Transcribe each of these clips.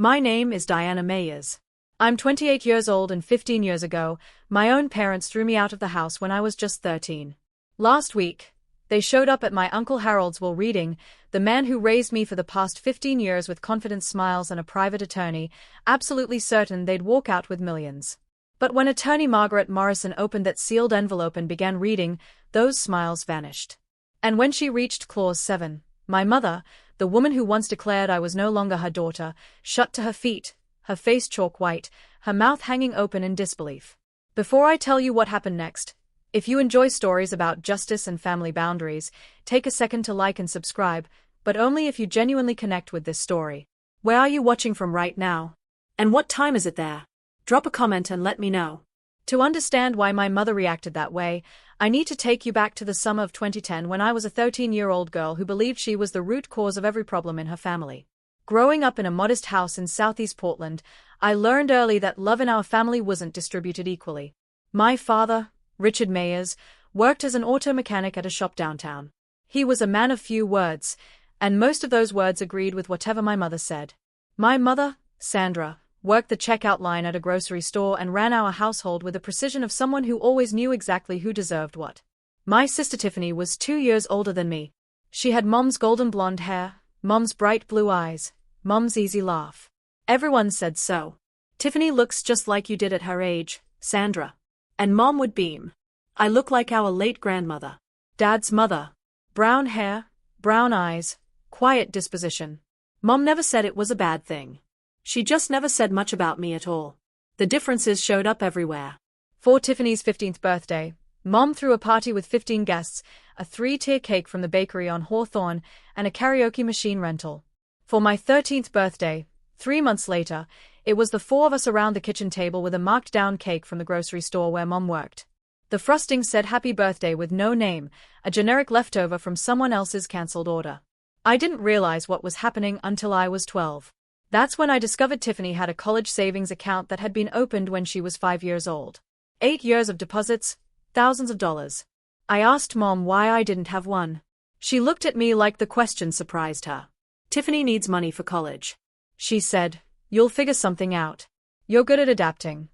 My name is Diana Mayers. I'm 28 years old and 15 years ago, my own parents threw me out of the house when I was just 13. Last week, they showed up at my Uncle Harold's will reading, the man who raised me for the past 15 years with confident smiles and a private attorney, absolutely certain they'd walk out with millions. But when attorney Margaret Morrison opened that sealed envelope and began reading, those smiles vanished. And when she reached Clause 7, my mother, the woman who once declared I was no longer her daughter, shut to her feet, her face chalk white, her mouth hanging open in disbelief. Before I tell you what happened next, if you enjoy stories about justice and family boundaries, take a second to like and subscribe, but only if you genuinely connect with this story. Where are you watching from right now? And what time is it there? Drop a comment and let me know. To understand why my mother reacted that way, I need to take you back to the summer of 2010 when I was a 13-year-old girl who believed she was the root cause of every problem in her family. Growing up in a modest house in southeast Portland, I learned early that love in our family wasn't distributed equally. My father, Richard Mayers, worked as an auto mechanic at a shop downtown. He was a man of few words, and most of those words agreed with whatever my mother said. My mother, Sandra, worked the checkout line at a grocery store and ran our household with the precision of someone who always knew exactly who deserved what. My sister Tiffany was 2 years older than me. She had Mom's golden blonde hair, Mom's bright blue eyes, Mom's easy laugh. Everyone said so. Tiffany looks just like you did at her age, Sandra. And Mom would beam. I look like our late grandmother. Dad's mother. Brown hair, brown eyes, quiet disposition. Mom never said it was a bad thing. She just never said much about me at all. The differences showed up everywhere. For Tiffany's 15th birthday, Mom threw a party with 15 guests, a 3-tier cake from the bakery on Hawthorne, and a karaoke machine rental. For my 13th birthday, 3 months later, it was the 4 of us around the kitchen table with a marked-down cake from the grocery store where Mom worked. The frosting said happy birthday with no name, a generic leftover from someone else's cancelled order. I didn't realize what was happening until I was 12. That's when I discovered Tiffany had a college savings account that had been opened when she was 5 years old. 8 years of deposits, thousands of dollars. I asked Mom why I didn't have one. She looked at me like the question surprised her. Tiffany needs money for college. She said, "You'll figure something out. You're good at adapting."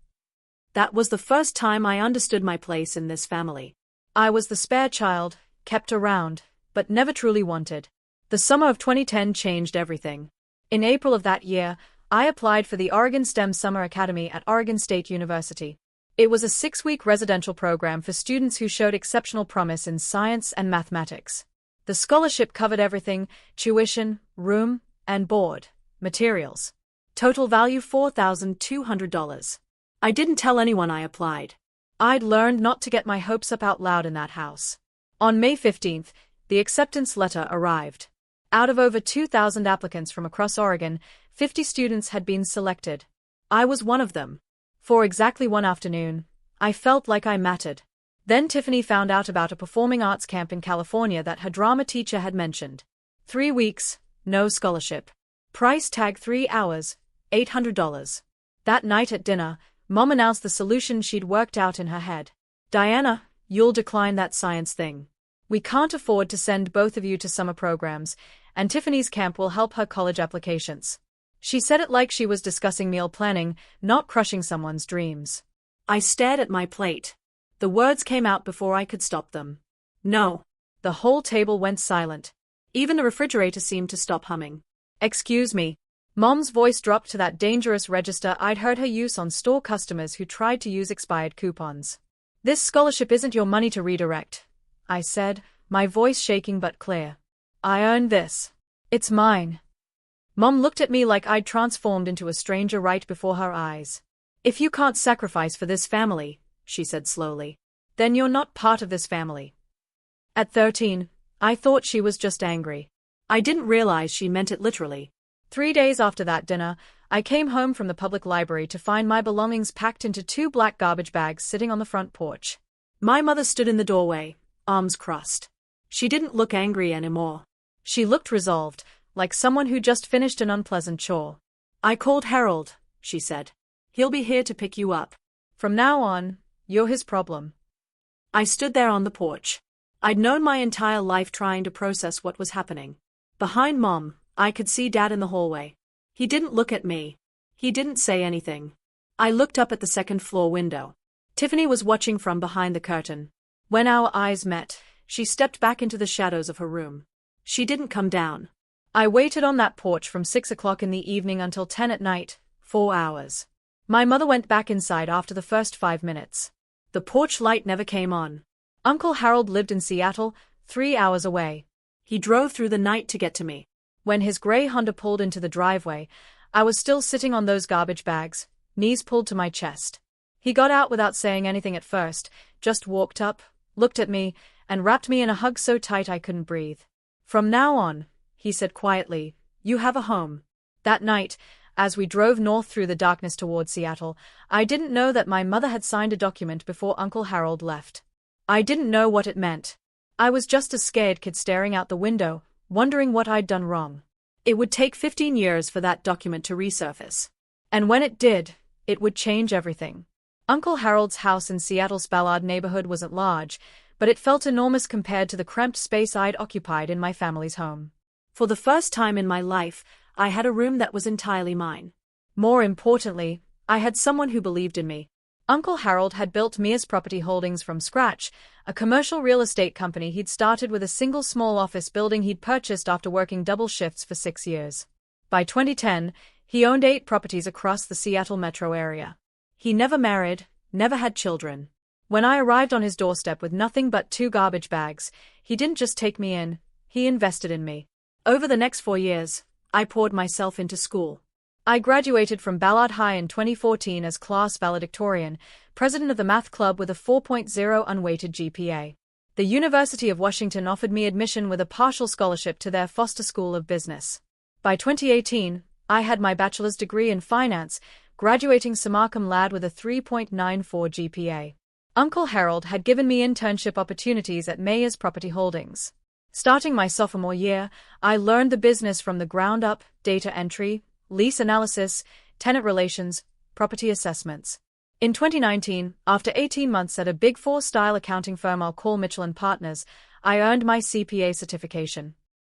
That was the first time I understood my place in this family. I was the spare child, kept around, but never truly wanted. The summer of 2010 changed everything. In April of that year, I applied for the Oregon STEM Summer Academy at Oregon State University. It was a 6-week residential program for students who showed exceptional promise in science and mathematics. The scholarship covered everything: tuition, room, and board, materials. Total value $4,200. I didn't tell anyone I applied. I'd learned not to get my hopes up out loud in that house. On May 15th, the acceptance letter arrived. Out of over 2,000 applicants from across Oregon, 50 students had been selected. I was one of them. For exactly one afternoon, I felt like I mattered. Then Tiffany found out about a performing arts camp in California that her drama teacher had mentioned. 3 weeks, no scholarship. Price tag 3 hours, $800. That night at dinner, Mom announced the solution she'd worked out in her head. "Diana, you'll decline that science thing. We can't afford to send both of you to summer programs, and Tiffany's camp will help her college applications." She said it like she was discussing meal planning, not crushing someone's dreams. I stared at my plate. The words came out before I could stop them. No. The whole table went silent. Even the refrigerator seemed to stop humming. "Excuse me." Mom's voice dropped to that dangerous register I'd heard her use on store customers who tried to use expired coupons. "This scholarship isn't your money to redirect," I said, my voice shaking but clear. "I earned this. It's mine." Mom looked at me like I'd transformed into a stranger right before her eyes. "If you can't sacrifice for this family," she said slowly, "then you're not part of this family." At 13, I thought she was just angry. I didn't realize she meant it literally. 3 days after that dinner, I came home from the public library to find my belongings packed into 2 black garbage bags sitting on the front porch. My mother stood in the doorway, arms crossed. She didn't look angry anymore. She looked resolved, like someone who just finished an unpleasant chore. "I called Harold," she said. "He'll be here to pick you up. From now on, you're his problem." I stood there on the porch. I'd known my entire life trying to process what was happening. Behind Mom, I could see Dad in the hallway. He didn't look at me. He didn't say anything. I looked up at the second-floor window. Tiffany was watching from behind the curtain. When our eyes met, she stepped back into the shadows of her room. She didn't come down. I waited on that porch from 6 o'clock in the evening until 10 at night, 4 hours. My mother went back inside after the first 5 minutes. The porch light never came on. Uncle Harold lived in Seattle, 3 hours away. He drove through the night to get to me. When his gray Honda pulled into the driveway, I was still sitting on those garbage bags, knees pulled to my chest. He got out without saying anything at first, just walked up, looked at me, and wrapped me in a hug so tight I couldn't breathe. "From now on," he said quietly, "you have a home." That night, as we drove north through the darkness toward Seattle, I didn't know that my mother had signed a document before Uncle Harold left. I didn't know what it meant. I was just a scared kid staring out the window, wondering what I'd done wrong. It would take 15 years for that document to resurface. And when it did, it would change everything. Uncle Harold's house in Seattle's Ballard neighborhood wasn't large, but it felt enormous compared to the cramped space I'd occupied in my family's home. For the first time in my life, I had a room that was entirely mine. More importantly, I had someone who believed in me. Uncle Harold had built Mia's Property Holdings from scratch, a commercial real estate company he'd started with a single small office building he'd purchased after working double shifts for 6 years. By 2010, he owned 8 properties across the Seattle metro area. He never married, never had children. When I arrived on his doorstep with nothing but 2 garbage bags, he didn't just take me in, he invested in me. Over the next 4 years, I poured myself into school. I graduated from Ballard High in 2014 as class valedictorian, president of the math club with a 4.0 unweighted GPA. The University of Washington offered me admission with a partial scholarship to their Foster School of Business. By 2018, I had my bachelor's degree in finance, graduating summa cum laude with a 3.94 GPA. Uncle Harold had given me internship opportunities at Mia's Property Holdings. Starting my sophomore year, I learned the business from the ground up: data entry, lease analysis, tenant relations, property assessments. In 2019, after 18 months at a Big Four style accounting firm I'll call Mitchell & Partners, I earned my CPA certification.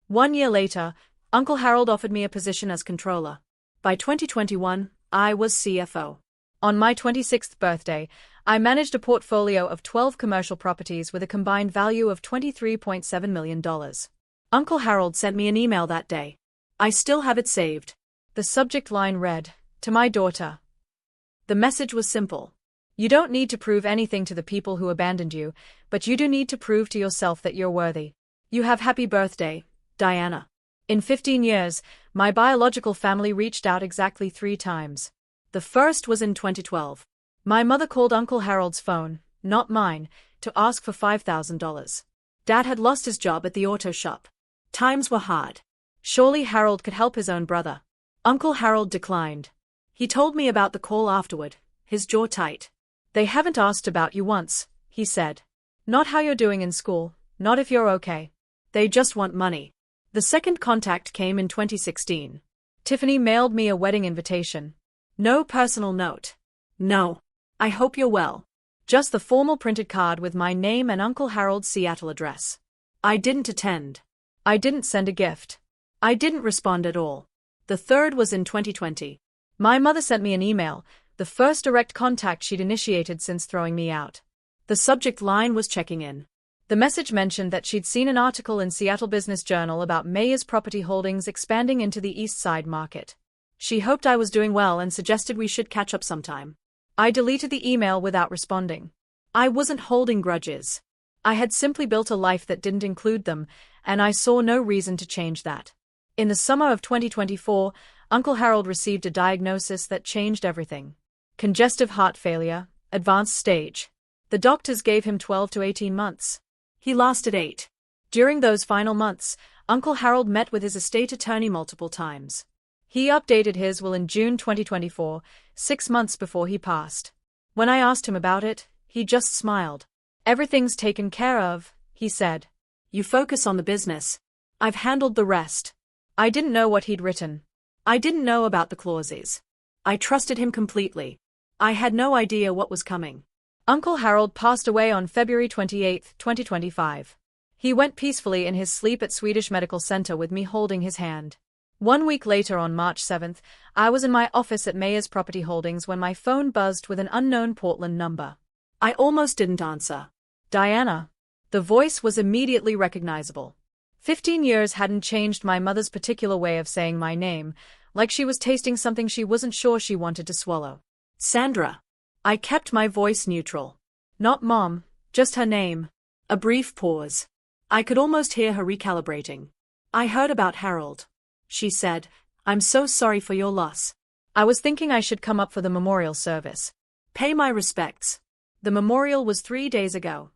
1 year later, Uncle Harold offered me a position as controller. By 2021, I was CFO. On my 26th birthday, I managed a portfolio of 12 commercial properties with a combined value of $23.7 million. Uncle Harold sent me an email that day. I still have it saved. The subject line read, "To my daughter." The message was simple. You don't need to prove anything to the people who abandoned you, but you do need to prove to yourself that you're worthy. You have happy birthday, Diana. In 15 years, my biological family reached out exactly 3 times. The first was in 2012. My mother called Uncle Harold's phone, not mine, to ask for $5,000. Dad had lost his job at the auto shop. Times were hard. Surely Harold could help his own brother. Uncle Harold declined. He told me about the call afterward, his jaw tight. "They haven't asked about you once," he said. "Not how you're doing in school, not if you're okay. They just want money." The second contact came in 2016. Tiffany mailed me a wedding invitation. No personal note. No. "I hope you're well." Just the formal printed card with my name and Uncle Harold's Seattle address. I didn't attend. I didn't send a gift. I didn't respond at all. The third was in 2020. My mother sent me an email, the first direct contact she'd initiated since throwing me out. The subject line was checking in. The message mentioned that she'd seen an article in Seattle Business Journal about Mia's Property Holdings expanding into the East Side market. She hoped I was doing well and suggested we should catch up sometime. I deleted the email without responding. I wasn't holding grudges. I had simply built a life that didn't include them, and I saw no reason to change that. In the summer of 2024, Uncle Harold received a diagnosis that changed everything. Congestive heart failure, advanced stage. The doctors gave him 12 to 18 months. He lasted 8. During those final months, Uncle Harold met with his estate attorney multiple times. He updated his will in June 2024, 6 months before he passed. When I asked him about it, he just smiled. "Everything's taken care of," he said. "You focus on the business. I've handled the rest." I didn't know what he'd written. I didn't know about the clauses. I trusted him completely. I had no idea what was coming. Uncle Harold passed away on February 28, 2025. He went peacefully in his sleep at Swedish Medical Center with me holding his hand. 1 week later on March 7th, I was in my office at Mayer's Property Holdings when my phone buzzed with an unknown Portland number. I almost didn't answer. Diana. The voice was immediately recognizable. 15 years hadn't changed my mother's particular way of saying my name, like she was tasting something she wasn't sure she wanted to swallow. Sandra. I kept my voice neutral. Not Mom, just her name. A brief pause. I could almost hear her recalibrating. I heard about Harold. She said, I'm so sorry for your loss. I was thinking I should come up for the memorial service. Pay my respects. The memorial was 3 days ago.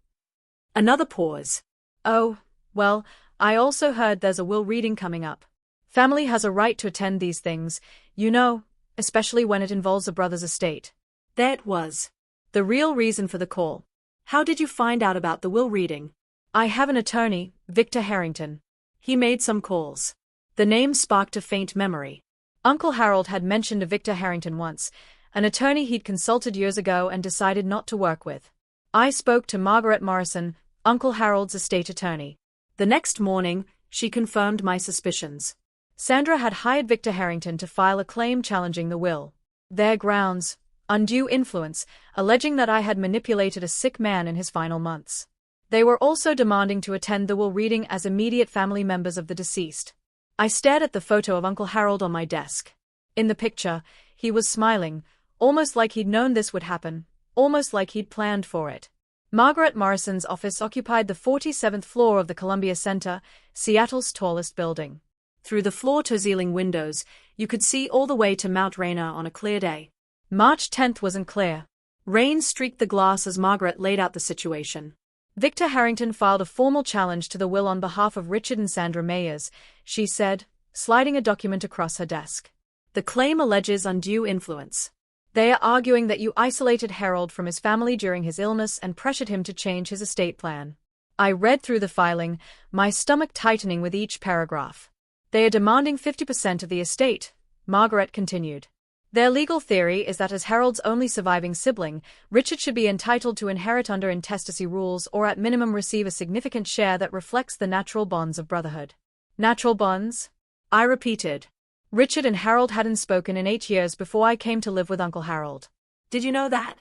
Another pause. Oh, well, I also heard there's a will reading coming up. Family has a right to attend these things, you know, especially when it involves a brother's estate. There it was. The real reason for the call. How did you find out about the will reading? I have an attorney, Victor Harrington. He made some calls. The name sparked a faint memory. Uncle Harold had mentioned a Victor Harrington once, an attorney he'd consulted years ago and decided not to work with. I spoke to Margaret Morrison, Uncle Harold's estate attorney. The next morning, she confirmed my suspicions. Sandra had hired Victor Harrington to file a claim challenging the will. Their grounds: undue influence, alleging that I had manipulated a sick man in his final months. They were also demanding to attend the will reading as immediate family members of the deceased. I stared at the photo of Uncle Harold on my desk. In the picture, he was smiling, almost like he'd known this would happen, almost like he'd planned for it. Margaret Morrison's office occupied the 47th floor of the Columbia Center, Seattle's tallest building. Through the floor-to-ceiling windows, you could see all the way to Mount Rainier on a clear day. March 10th wasn't clear. Rain streaked the glass as Margaret laid out the situation. Victor Harrington filed a formal challenge to the will on behalf of Richard and Sandra Mayers, she said, sliding a document across her desk. The claim alleges undue influence. They are arguing that you isolated Harold from his family during his illness and pressured him to change his estate plan. I read through the filing, my stomach tightening with each paragraph. They are demanding 50% of the estate, Margaret continued. Their legal theory is that as Harold's only surviving sibling, Richard should be entitled to inherit under intestacy rules or at minimum receive a significant share that reflects the natural bonds of brotherhood. Natural bonds? I repeated. Richard and Harold hadn't spoken in 8 years before I came to live with Uncle Harold. Did you know that?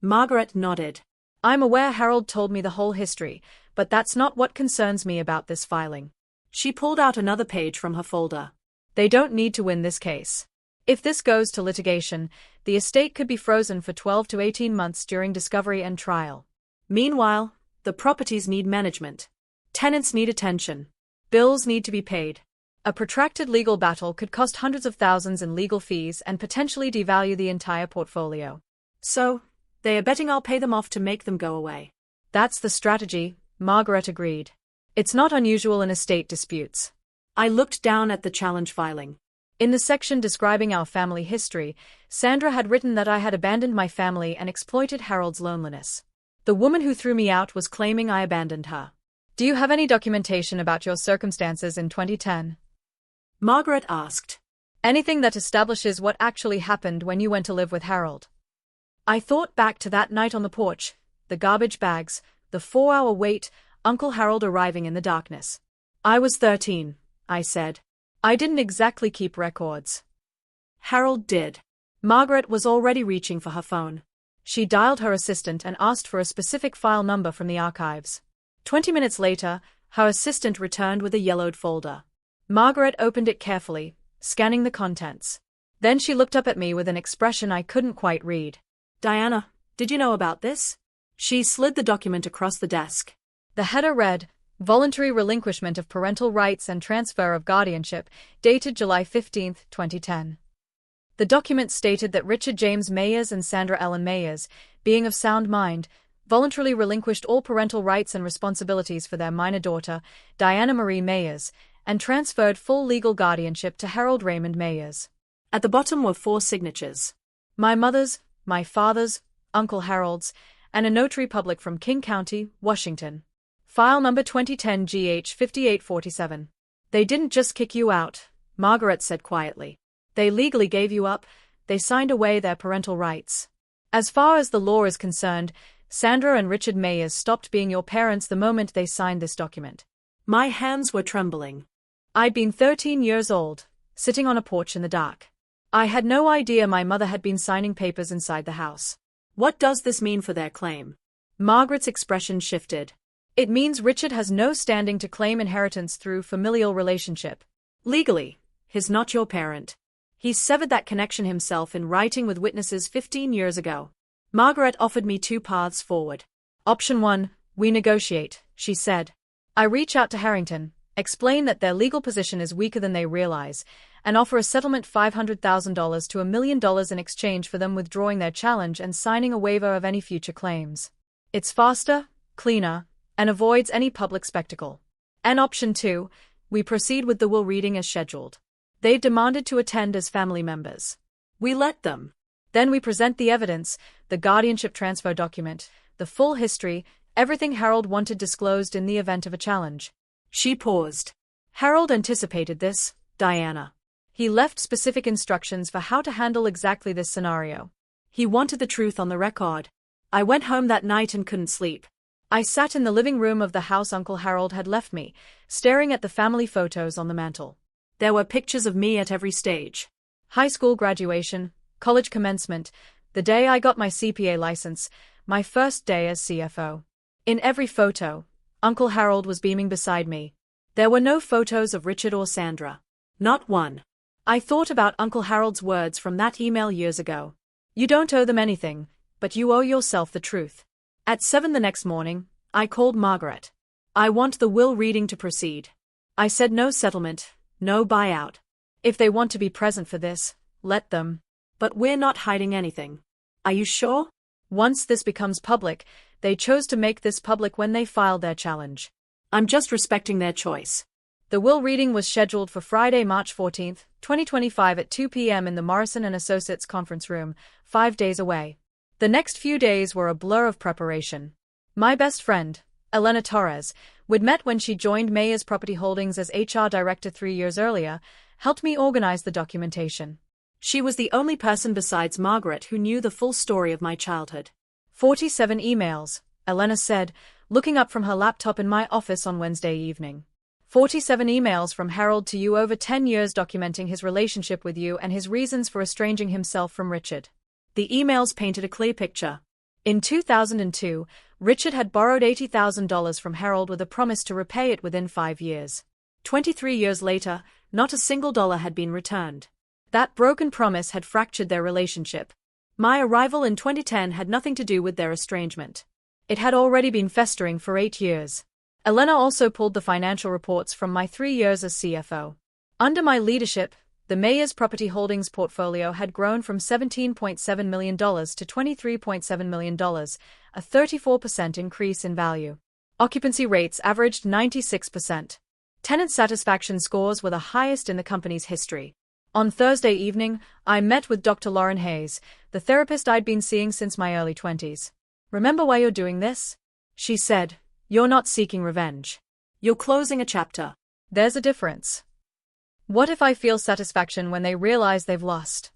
Margaret nodded. I'm aware Harold told me the whole history, but that's not what concerns me about this filing. She pulled out another page from her folder. They don't need to win this case. If this goes to litigation, the estate could be frozen for 12 to 18 months during discovery and trial. Meanwhile, the properties need management. Tenants need attention. Bills need to be paid. A protracted legal battle could cost hundreds of thousands in legal fees and potentially devalue the entire portfolio. So, they are betting I'll pay them off to make them go away. That's the strategy, Margaret agreed. It's not unusual in estate disputes. I looked down at the challenge filing. In the section describing our family history, Sandra had written that I had abandoned my family and exploited Harold's loneliness. The woman who threw me out was claiming I abandoned her. Do you have any documentation about your circumstances in 2010? Margaret asked. Anything that establishes what actually happened when you went to live with Harold? I thought back to that night on the porch, the garbage bags, the 4-hour wait, Uncle Harold arriving in the darkness. I was 13, I said. I didn't exactly keep records. Harold did. Margaret was already reaching for her phone. She dialed her assistant and asked for a specific file number from the archives. 20 minutes later, her assistant returned with a yellowed folder. Margaret opened it carefully, scanning the contents. Then she looked up at me with an expression I couldn't quite read. Diana, did you know about this? She slid the document across the desk. The header read, Voluntary Relinquishment of Parental Rights and Transfer of Guardianship, dated July 15, 2010. The document stated that Richard James Mayers and Sandra Ellen Mayers, being of sound mind, voluntarily relinquished all parental rights and responsibilities for their minor daughter, Diana Marie Mayers, and transferred full legal guardianship to Harold Raymond Mayers. At the bottom were 4 signatures. My mother's, my father's, Uncle Harold's, and a notary public from King County, Washington. File number 2010 GH 5847. They didn't just kick you out, Margaret said quietly. They legally gave you up, they signed away their parental rights. As far as the law is concerned, Sandra and Richard Mayers stopped being your parents the moment they signed this document. My hands were trembling. I'd been 13 years old, sitting on a porch in the dark. I had no idea my mother had been signing papers inside the house. What does this mean for their claim? Margaret's expression shifted. It means Richard has no standing to claim inheritance through familial relationship. Legally, he's not your parent. He severed that connection himself in writing with witnesses 15 years ago. Margaret offered me 2 paths forward. Option 1, we negotiate, she said. I reach out to Harrington, explain that their legal position is weaker than they realize, and offer a settlement $500,000 to $1 million in exchange for them withdrawing their challenge and signing a waiver of any future claims. It's faster, cleaner, and avoids any public spectacle. And option 2, we proceed with the will reading as scheduled. They demanded to attend as family members. We let them. Then we present the evidence, the guardianship transfer document, the full history, everything Harold wanted disclosed in the event of a challenge. She paused. Harold anticipated this, Diana. He left specific instructions for how to handle exactly this scenario. He wanted the truth on the record. I went home that night and couldn't sleep. I sat in the living room of the house Uncle Harold had left me, staring at the family photos on the mantel. There were pictures of me at every stage. High school graduation, college commencement, the day I got my CPA license, my first day as CFO. In every photo, Uncle Harold was beaming beside me. There were no photos of Richard or Sandra. Not one. I thought about Uncle Harold's words from that email years ago. You don't owe them anything, but you owe yourself the truth. At 7 the next morning, I called Margaret. I want the will reading to proceed. I said no settlement, no buyout. If they want to be present for this, let them. But we're not hiding anything. Are you sure? Once this becomes public, they chose to make this public when they filed their challenge. I'm just respecting their choice. The will reading was scheduled for Friday, March 14, 2025 at 2 p.m. in the Morrison & Associates conference room, 5 days away. The next few days were a blur of preparation. My best friend, Elena Torres, we'd met when she joined Mayers Property Holdings as HR director 3 years earlier, helped me organize the documentation. She was the only person besides Margaret who knew the full story of my childhood. 47 emails, Elena said, looking up from her laptop in my office on Wednesday evening. 47 emails from Harold to you over 10 years documenting his relationship with you and his reasons for estranging himself from Richard. The emails painted a clear picture. In 2002, Richard had borrowed $80,000 from Harold with a promise to repay it within 5 years. 23 years later, not a single dollar had been returned. That broken promise had fractured their relationship. My arrival in 2010 had nothing to do with their estrangement. It had already been festering for 8 years. Elena also pulled the financial reports from my 3 years as CFO. Under my leadership, the Mayers Property Holdings portfolio had grown from $17.7 million to $23.7 million, a 34% increase in value. Occupancy rates averaged 96%. Tenant satisfaction scores were the highest in the company's history. On Thursday evening, I met with Dr. Lauren Hayes, the therapist I'd been seeing since my early 20s. Remember why you're doing this? She said, you're not seeking revenge. You're closing a chapter. There's a difference. What if I feel satisfaction when they realize they've lost?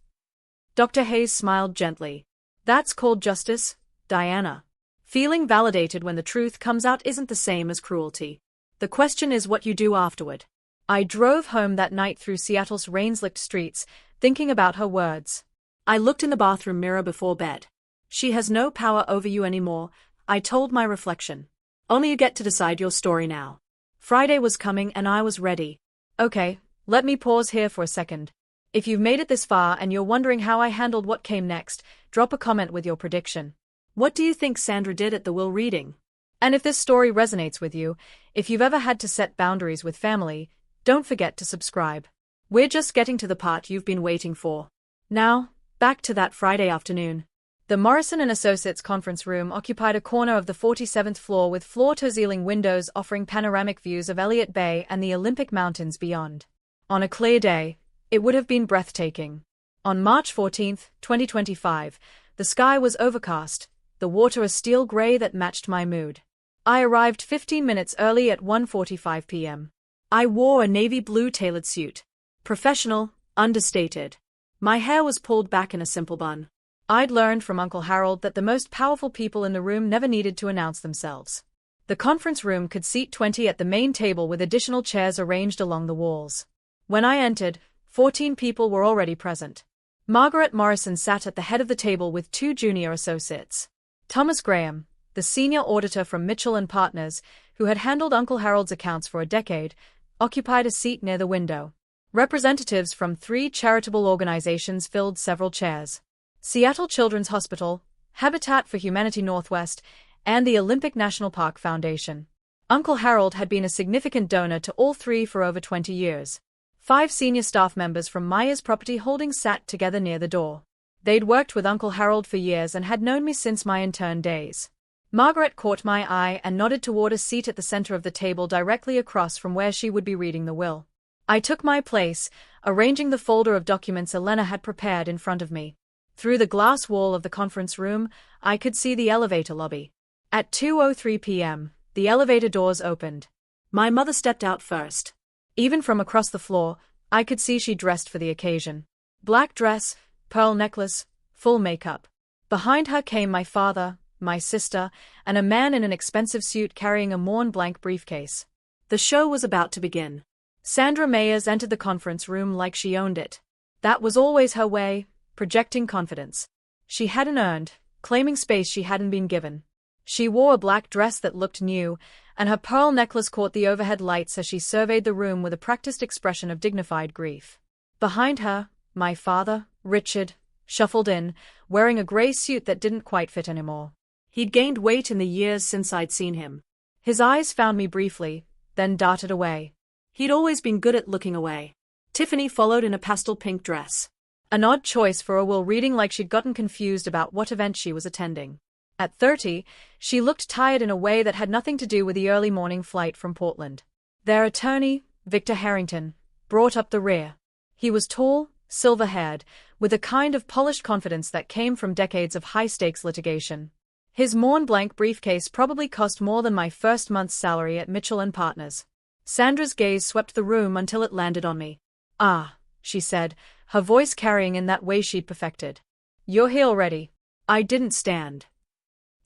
Dr. Hayes smiled gently. That's called justice, Diana. Feeling validated when the truth comes out isn't the same as cruelty. The question is what you do afterward. I drove home that night through Seattle's rain-slicked streets, thinking about her words. I looked in the bathroom mirror before bed. She has no power over you anymore, I told my reflection. Only you get to decide your story now. Friday was coming and I was ready. Okay, let me pause here for a second. If you've made it this far and you're wondering how I handled what came next, drop a comment with your prediction. What do you think Sandra did at the will reading? And if this story resonates with you, if you've ever had to set boundaries with family, don't forget to subscribe. We're just getting to the part you've been waiting for. Now, back to that Friday afternoon. The Morrison & Associates conference room occupied a corner of the 47th floor with floor-to-ceiling windows offering panoramic views of Elliott Bay and the Olympic Mountains beyond. On a clear day, it would have been breathtaking. On March 14, 2025, the sky was overcast, the water a steel gray that matched my mood. I arrived 15 minutes early at 1:45 p.m. I wore a navy blue tailored suit. Professional, understated. My hair was pulled back in a simple bun. I'd learned from Uncle Harold that the most powerful people in the room never needed to announce themselves. The conference room could seat 20 at the main table with additional chairs arranged along the walls. When I entered, 14 people were already present. Margaret Morrison sat at the head of the table with 2 junior associates. Thomas Graham, the senior auditor from Mitchell and Partners, who had handled Uncle Harold's accounts for a decade, occupied a seat near the window. Representatives from 3 charitable organizations filled several chairs. Seattle Children's Hospital, Habitat for Humanity Northwest, and the Olympic National Park Foundation. Uncle Harold had been a significant donor to all 3 for over 20 years. 5 senior staff members from Myers Property Holdings sat together near the door. They'd worked with Uncle Harold for years and had known me since my intern days. Margaret caught my eye and nodded toward a seat at the center of the table directly across from where she would be reading the will. I took my place, arranging the folder of documents Elena had prepared in front of me. Through the glass wall of the conference room, I could see the elevator lobby. At 2:03 p.m., the elevator doors opened. My mother stepped out first. Even from across the floor, I could see she dressed for the occasion. Black dress, pearl necklace, full makeup. Behind her came my father, my sister, and a man in an expensive suit carrying a Mont-Blanc briefcase. The show was about to begin. Sandra Mayers entered the conference room like she owned it. That was always her way, projecting confidence. She hadn't earned, claiming space she hadn't been given. She wore a black dress that looked new, and her pearl necklace caught the overhead lights as she surveyed the room with a practiced expression of dignified grief. Behind her, my father, Richard, shuffled in, wearing a gray suit that didn't quite fit anymore. He'd gained weight in the years since I'd seen him. His eyes found me briefly, then darted away. He'd always been good at looking away. Tiffany followed in a pastel pink dress. An odd choice for a will, reading like she'd gotten confused about what event she was attending. At 30, she looked tired in a way that had nothing to do with the early morning flight from Portland. Their attorney, Victor Harrington, brought up the rear. He was tall, silver-haired, with a kind of polished confidence that came from decades of high-stakes litigation. His Mont-Blanc briefcase probably cost more than my first month's salary at Mitchell and Partners. Sandra's gaze swept the room until it landed on me. "Ah," she said, her voice carrying in that way she'd perfected. "You're here already." I didn't stand.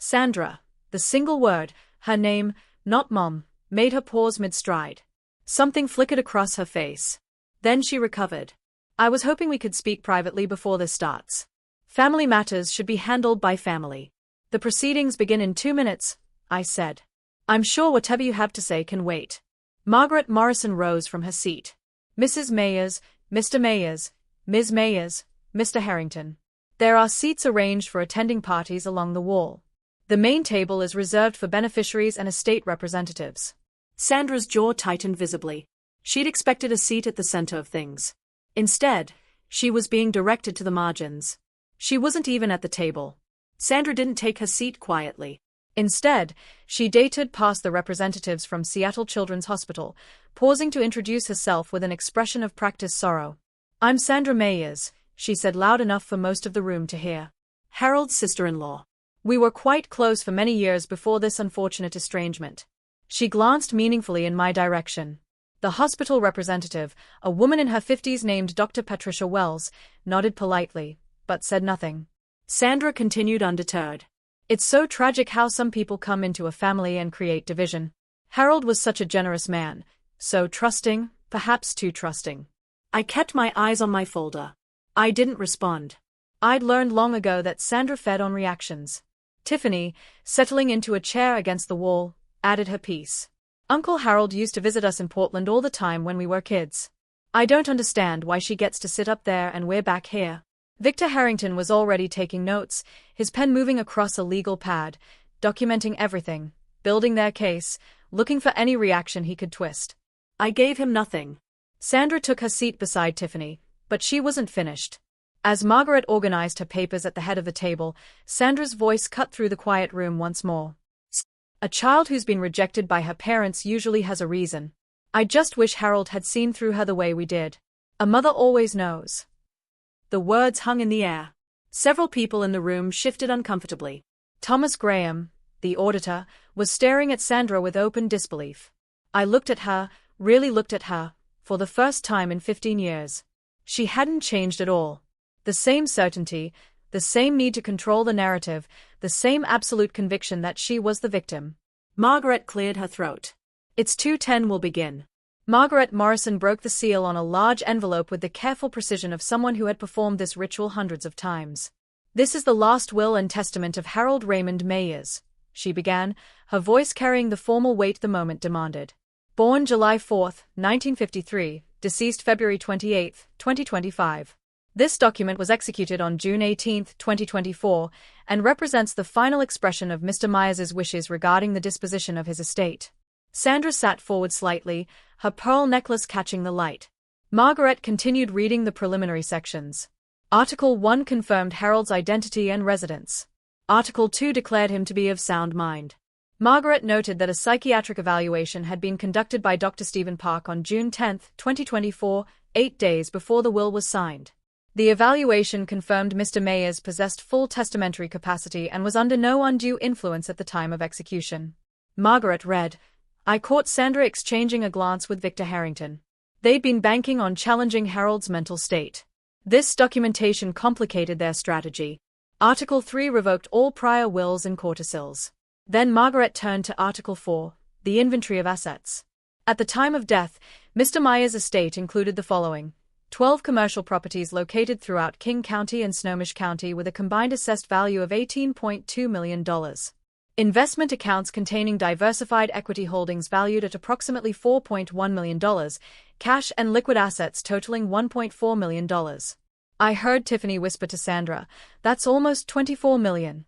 Sandra, the single word, her name, not Mom, made her pause mid-stride. Something flickered across her face. Then she recovered. "I was hoping we could speak privately before this starts. Family matters should be handled by family. The proceedings begin in 2 minutes," I said. "I'm sure whatever you have to say can wait." Margaret Morrison rose from her seat. "Mrs. Mayers, Mr. Mayers, Ms. Mayers, Mr. Harrington. There are seats arranged for attending parties along the wall. The main table is reserved for beneficiaries and estate representatives." Sandra's jaw tightened visibly. She'd expected a seat at the center of things. Instead, she was being directed to the margins. She wasn't even at the table. Sandra didn't take her seat quietly. Instead, she dated past the representatives from Seattle Children's Hospital, pausing to introduce herself with an expression of practiced sorrow. "I'm Sandra Mayers," she said loud enough for most of the room to hear. "Harold's sister-in-law. We were quite close for many years before this unfortunate estrangement." She glanced meaningfully in my direction. The hospital representative, a woman in her 50s named Dr. Patricia Wells, nodded politely, but said nothing. Sandra continued undeterred. "It's so tragic how some people come into a family and create division. Harold was such a generous man, so trusting, perhaps too trusting." I kept my eyes on my folder. I didn't respond. I'd learned long ago that Sandra fed on reactions. Tiffany, settling into a chair against the wall, added her piece. "Uncle Harold used to visit us in Portland all the time when we were kids. I don't understand why she gets to sit up there and we're back here." Victor Harrington was already taking notes, his pen moving across a legal pad, documenting everything, building their case, looking for any reaction he could twist. I gave him nothing. Sandra took her seat beside Tiffany, but she wasn't finished. As Margaret organized her papers at the head of the table, Sandra's voice cut through the quiet room once more. "A child who's been rejected by her parents usually has a reason. I just wish Harold had seen through her the way we did. A mother always knows." The words hung in the air. Several people in the room shifted uncomfortably. Thomas Graham, the auditor, was staring at Sandra with open disbelief. I looked at her, really looked at her, for the first time in 15 years. She hadn't changed at all. The same certainty, the same need to control the narrative, the same absolute conviction that she was the victim. Margaret cleared her throat. "It's 2:10, we'll begin." Margaret Morrison broke the seal on a large envelope with the careful precision of someone who had performed this ritual hundreds of times. "This is the last will and testament of Harold Raymond Mayers," she began, her voice carrying the formal weight the moment demanded. Born July 4, 1953, deceased February 28, 2025. This document was executed on June 18, 2024, and represents the final expression of Mr. Myers's wishes regarding the disposition of his estate. Sandra sat forward slightly, her pearl necklace catching the light. Margaret continued reading the preliminary sections. Article 1 confirmed Harold's identity and residence. Article 2 declared him to be of sound mind. Margaret noted that a psychiatric evaluation had been conducted by Dr. Stephen Park on June 10, 2024, 8 days before the will was signed. The evaluation confirmed Mr. Mayers possessed full testamentary capacity and was under no undue influence at the time of execution. Margaret read. I caught Sandra exchanging a glance with Victor Harrington. They'd been banking on challenging Harold's mental state. This documentation complicated their strategy. Article 3 revoked all prior wills and codicils. Then Margaret turned to Article 4, the inventory of assets. At the time of death, Mr. Myers's estate included the following: 12 commercial properties located throughout King County and Snohomish County with a combined assessed value of $18.2 million. Investment accounts containing diversified equity holdings valued at approximately $4.1 million, cash and liquid assets totaling $1.4 million. I heard Tiffany whisper to Sandra, "That's almost $24 million."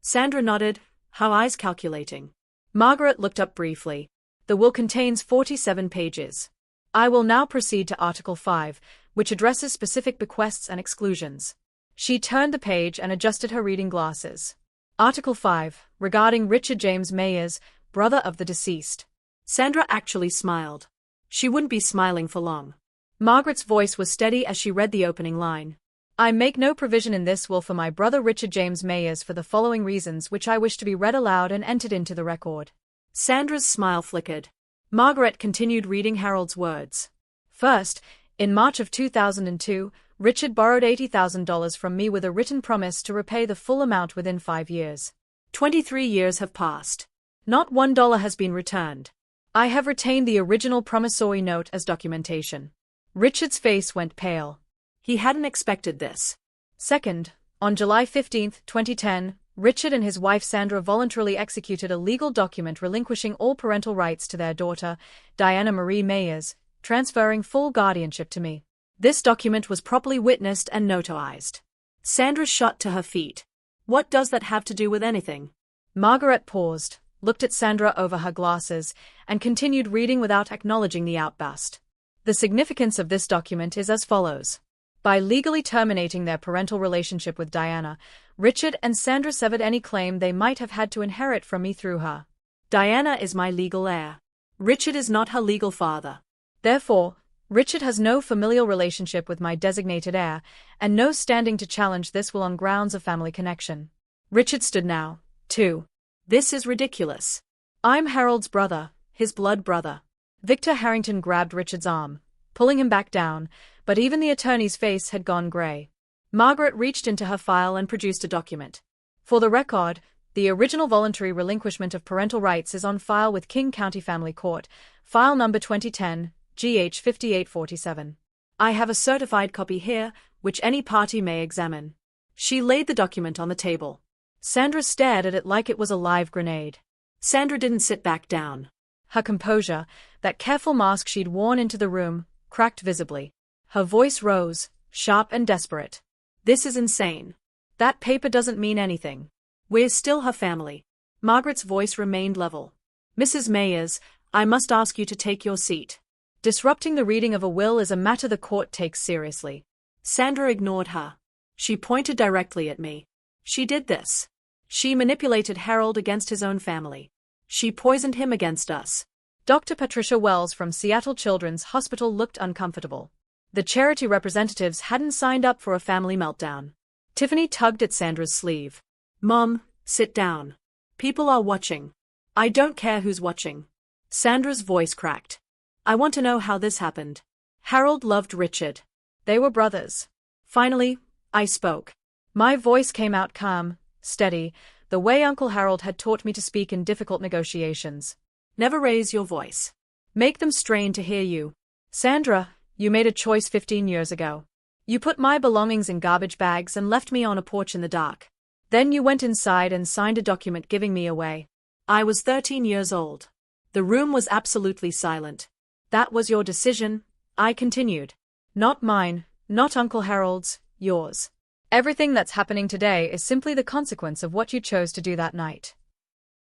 Sandra nodded, her eyes calculating. Margaret looked up briefly. The will contains 47 pages. I will now proceed to Article 5, which addresses specific bequests and exclusions. She turned the page and adjusted her reading glasses. Article 5, regarding Richard James Mayers, brother of the deceased. Sandra actually smiled. She wouldn't be smiling for long. Margaret's voice was steady as she read the opening line. I make no provision in this will for my brother Richard James Mayers for the following reasons which I wish to be read aloud and entered into the record. Sandra's smile flickered. Margaret continued reading Harold's words. First, in March of 2002, Richard borrowed $80,000 from me with a written promise to repay the full amount within 5 years. 23 years have passed. Not $1 has been returned. I have retained the original promissory note as documentation. Richard's face went pale. He hadn't expected this. Second, on July 15, 2010, Richard and his wife Sandra voluntarily executed a legal document relinquishing all parental rights to their daughter, Diana Marie Mayers, transferring full guardianship to me. This document was properly witnessed and notarized. Sandra shot to her feet. What does that have to do with anything? Margaret paused, looked at Sandra over her glasses, and continued reading without acknowledging the outburst. The significance of this document is as follows. By legally terminating their parental relationship with Diana, Richard and Sandra severed any claim they might have had to inherit from me through her. Diana is my legal heir. Richard is not her legal father. Therefore, Richard has no familial relationship with my designated heir, and no standing to challenge this will on grounds of family connection. Richard stood now, too. This is ridiculous. I'm Harold's brother, his blood brother. Victor Harrington grabbed Richard's arm, pulling him back down, but even the attorney's face had gone grey. Margaret reached into her file and produced a document. For the record, the original voluntary relinquishment of parental rights is on file with King County Family Court, file number 2010, GH 5847. I have a certified copy here, which any party may examine. She laid the document on the table. Sandra stared at it like it was a live grenade. Sandra didn't sit back down. Her composure, that careful mask she'd worn into the room, cracked visibly. Her voice rose, sharp and desperate. This is insane. That paper doesn't mean anything. We're still her family. Margaret's voice remained level. Mrs. Mayers, I must ask you to take your seat. Disrupting the reading of a will is a matter the court takes seriously. Sandra ignored her. She pointed directly at me. She did this. She manipulated Harold against his own family. She poisoned him against us. Dr. Patricia Wells from Seattle Children's Hospital looked uncomfortable. The charity representatives hadn't signed up for a family meltdown. Tiffany tugged at Sandra's sleeve. Mom, sit down. People are watching. I don't care who's watching. Sandra's voice cracked. I want to know how this happened. Harold loved Richard. They were brothers. Finally, I spoke. My voice came out calm, steady, the way Uncle Harold had taught me to speak in difficult negotiations. Never raise your voice. Make them strain to hear you. Sandra, you made a choice 15 years ago. You put my belongings in garbage bags and left me on a porch in the dark. Then you went inside and signed a document giving me away. I was 13 years old. The room was absolutely silent. That was your decision, I continued. Not mine, not Uncle Harold's, yours. Everything that's happening today is simply the consequence of what you chose to do that night.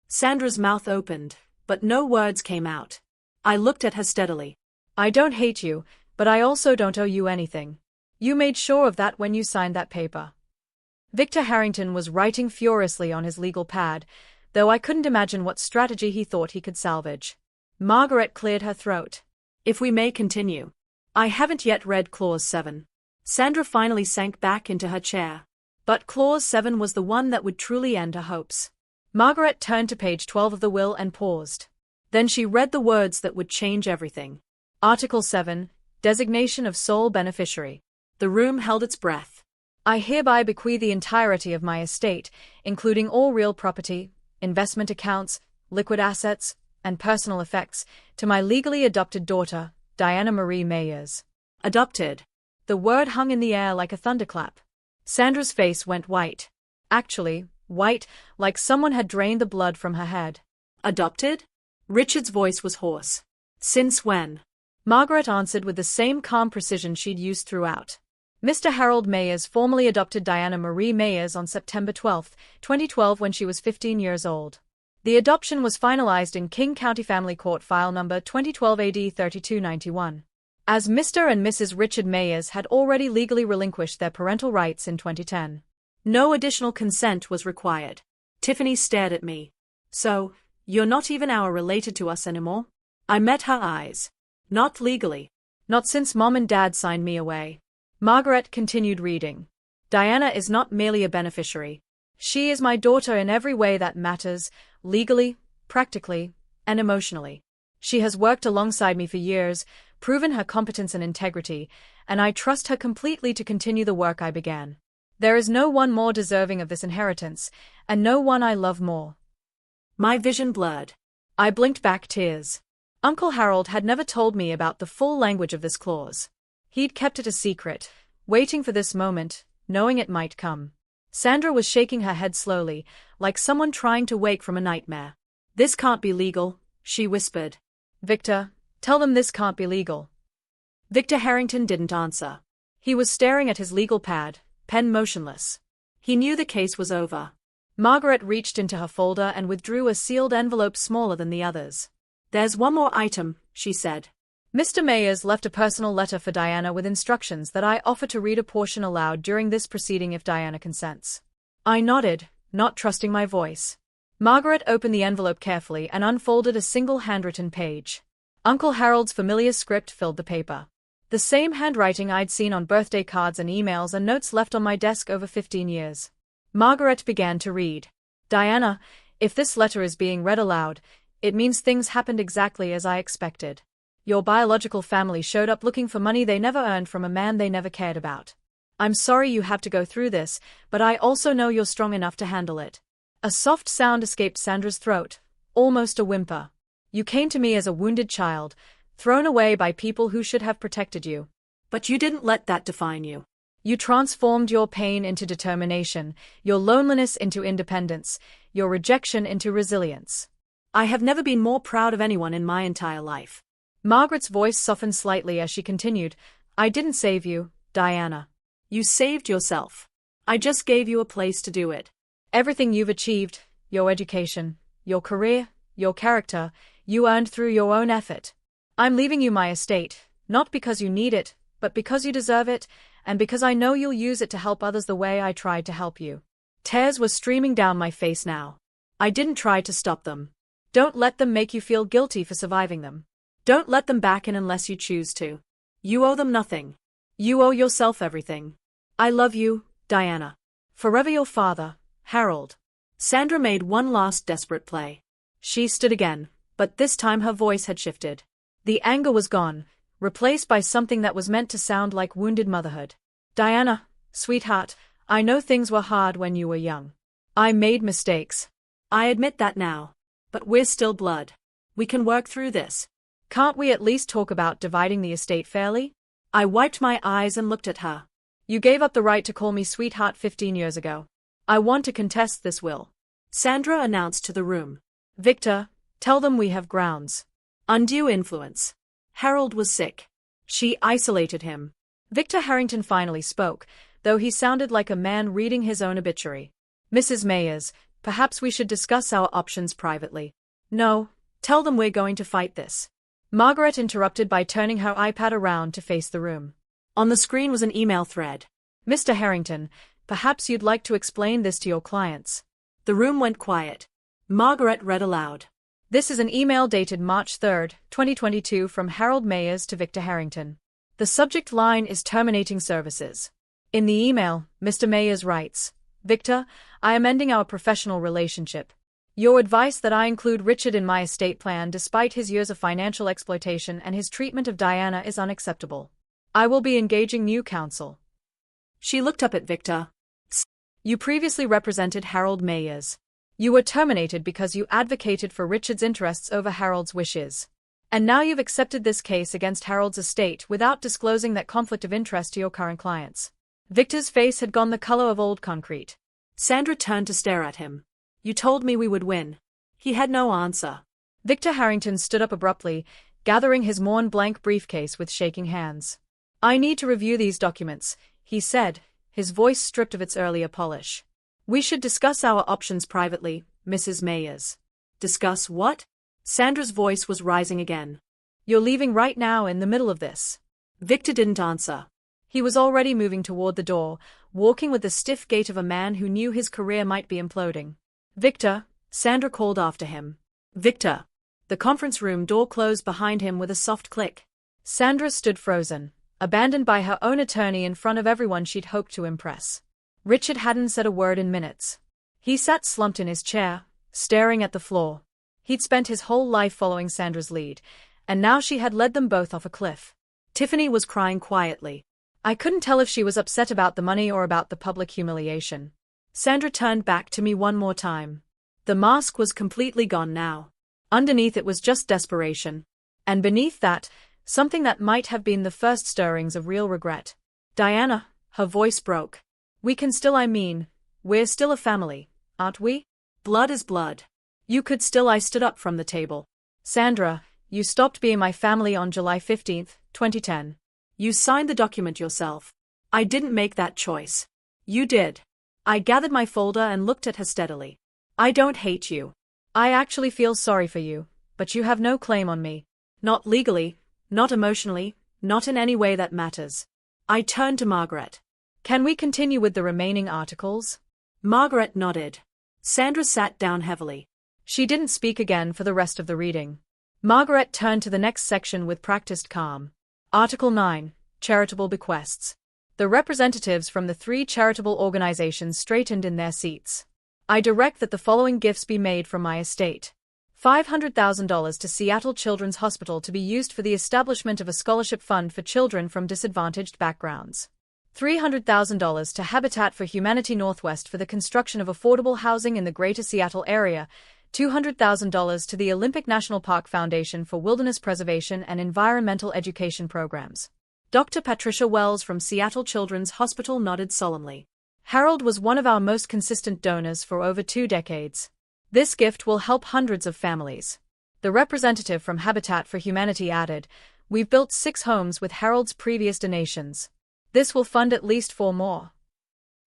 Sandra's mouth opened, but no words came out. I looked at her steadily. I don't hate you, but I also don't owe you anything. You made sure of that when you signed that paper. Victor Harrington was writing furiously on his legal pad, though I couldn't imagine what strategy he thought he could salvage. Margaret cleared her throat. If we may continue. I haven't yet read Clause 7. Sandra finally sank back into her chair. But Clause 7 was the one that would truly end her hopes. Margaret turned to page 12 of the will and paused. Then she read the words that would change everything. Article 7, Designation of Sole Beneficiary. The room held its breath. I hereby bequeath the entirety of my estate, including all real property, investment accounts, liquid assets, and personal effects, to my legally adopted daughter, Diana Marie Mayers. Adopted. The word hung in the air like a thunderclap. Sandra's face went white. Actually, white, like someone had drained the blood from her head. Adopted? Richard's voice was hoarse. Since when? Margaret answered with the same calm precision she'd used throughout. Mr. Harold Mayers formally adopted Diana Marie Mayers on September 12, 2012 when she was 15 years old. The adoption was finalized in King County Family Court File Number 2012 AD 3291. As Mr. and Mrs. Richard Mayers had already legally relinquished their parental rights in 2010. No additional consent was required. Tiffany stared at me. So, you're not even related to us anymore? I met her eyes. Not legally. Not since Mom and Dad signed me away. Margaret continued reading. Diana is not merely a beneficiary. She is my daughter in every way that matters, legally, practically, and emotionally. She has worked alongside me for years, proven her competence and integrity, and I trust her completely to continue the work I began. There is no one more deserving of this inheritance, and no one I love more. My vision blurred. I blinked back tears. Uncle Harold had never told me about the full language of this clause. He'd kept it a secret, waiting for this moment, knowing it might come. Sandra was shaking her head slowly, like someone trying to wake from a nightmare. This can't be legal, she whispered. Victor, tell them this can't be legal. Victor Harrington didn't answer. He was staring at his legal pad, pen motionless. He knew the case was over. Margaret reached into her folder and withdrew a sealed envelope smaller than the others. There's one more item, she said. Mr. Mayers left a personal letter for Diana with instructions that I offer to read a portion aloud during this proceeding if Diana consents. I nodded, not trusting my voice. Margaret opened the envelope carefully and unfolded a single handwritten page. Uncle Harold's familiar script filled the paper. The same handwriting I'd seen on birthday cards and emails and notes left on my desk over 15 years. Margaret began to read. Diana, if this letter is being read aloud, it means things happened exactly as I expected. Your biological family showed up looking for money they never earned from a man they never cared about. I'm sorry you have to go through this, but I also know you're strong enough to handle it. A soft sound escaped Sandra's throat, almost a whimper. You came to me as a wounded child, thrown away by people who should have protected you. But you didn't let that define you. You transformed your pain into determination, your loneliness into independence, your rejection into resilience. I have never been more proud of anyone in my entire life. Margaret's voice softened slightly as she continued, I didn't save you, Diana. You saved yourself. I just gave you a place to do it. Everything you've achieved, your education, your career, your character, you earned through your own effort. I'm leaving you my estate, not because you need it, but because you deserve it, and because I know you'll use it to help others the way I tried to help you. Tears were streaming down my face now. I didn't try to stop them. Don't let them make you feel guilty for surviving them. Don't let them back in unless you choose to. You owe them nothing. You owe yourself everything. I love you, Diana. Forever your father, Harold. Sandra made one last desperate play. She stood again, but this time her voice had shifted. The anger was gone, replaced by something that was meant to sound like wounded motherhood. Diana, sweetheart, I know things were hard when you were young. I made mistakes. I admit that now. But we're still blood. We can work through this. Can't we at least talk about dividing the estate fairly? I wiped my eyes and looked at her. You gave up the right to call me sweetheart 15 years ago. I want to contest this will. Sandra announced to the room. Victor, tell them we have grounds. Undue influence. Harold was sick. She isolated him. Victor Harrington finally spoke, though he sounded like a man reading his own obituary. Mrs. Mayers, perhaps we should discuss our options privately. No, tell them we're going to fight this. Margaret interrupted by turning her iPad around to face the room. On the screen was an email thread. Mr. Harrington, perhaps you'd like to explain this to your clients. The room went quiet. Margaret read aloud. This is an email dated March 3, 2022 from Harold Mayers to Victor Harrington. The subject line is terminating services. In the email, Mr. Mayers writes, Victor, I am ending our professional relationship. Your advice that I include Richard in my estate plan despite his years of financial exploitation and his treatment of Diana is unacceptable. I will be engaging new counsel. She looked up at Victor. You previously represented Harold Mayers. You were terminated because you advocated for Richard's interests over Harold's wishes. And now you've accepted this case against Harold's estate without disclosing that conflict of interest to your current clients. Victor's face had gone the color of old concrete. Sandra turned to stare at him. You told me we would win. He had no answer. Victor Harrington stood up abruptly, gathering his Mont-Blanc briefcase with shaking hands. I need to review these documents, he said, his voice stripped of its earlier polish. We should discuss our options privately, Mrs. Mayers. Discuss what? Sandra's voice was rising again. You're leaving right now in the middle of this. Victor didn't answer. He was already moving toward the door, walking with the stiff gait of a man who knew his career might be imploding. Victor, Sandra called after him. Victor. The conference room door closed behind him with a soft click. Sandra stood frozen, abandoned by her own attorney in front of everyone she'd hoped to impress. Richard hadn't said a word in minutes. He sat slumped in his chair, staring at the floor. He'd spent his whole life following Sandra's lead, and now she had led them both off a cliff. Tiffany was crying quietly. I couldn't tell if she was upset about the money or about the public humiliation. Sandra turned back to me one more time. The mask was completely gone now. Underneath it was just desperation. And beneath that, something that might have been the first stirrings of real regret. Diana, her voice broke. We're still a family, aren't we? Blood is blood. I stood up from the table. Sandra, you stopped being my family on July 15, 2010. You signed the document yourself. I didn't make that choice. You did. I gathered my folder and looked at her steadily. I don't hate you. I actually feel sorry for you, but you have no claim on me. Not legally, not emotionally, not in any way that matters. I turned to Margaret. Can we continue with the remaining articles? Margaret nodded. Sandra sat down heavily. She didn't speak again for the rest of the reading. Margaret turned to the next section with practiced calm. Article 9, Charitable Bequests. The representatives from the 3 charitable organizations straightened in their seats. I direct that the following gifts be made from my estate. $500,000 to Seattle Children's Hospital to be used for the establishment of a scholarship fund for children from disadvantaged backgrounds. $300,000 to Habitat for Humanity Northwest for the construction of affordable housing in the Greater Seattle area. $200,000 to the Olympic National Park Foundation for wilderness preservation and environmental education programs. Dr. Patricia Wells from Seattle Children's Hospital nodded solemnly. Harold was one of our most consistent donors for over 2 decades. This gift will help hundreds of families. The representative from Habitat for Humanity added, We've built 6 homes with Harold's previous donations. This will fund at least 4 more.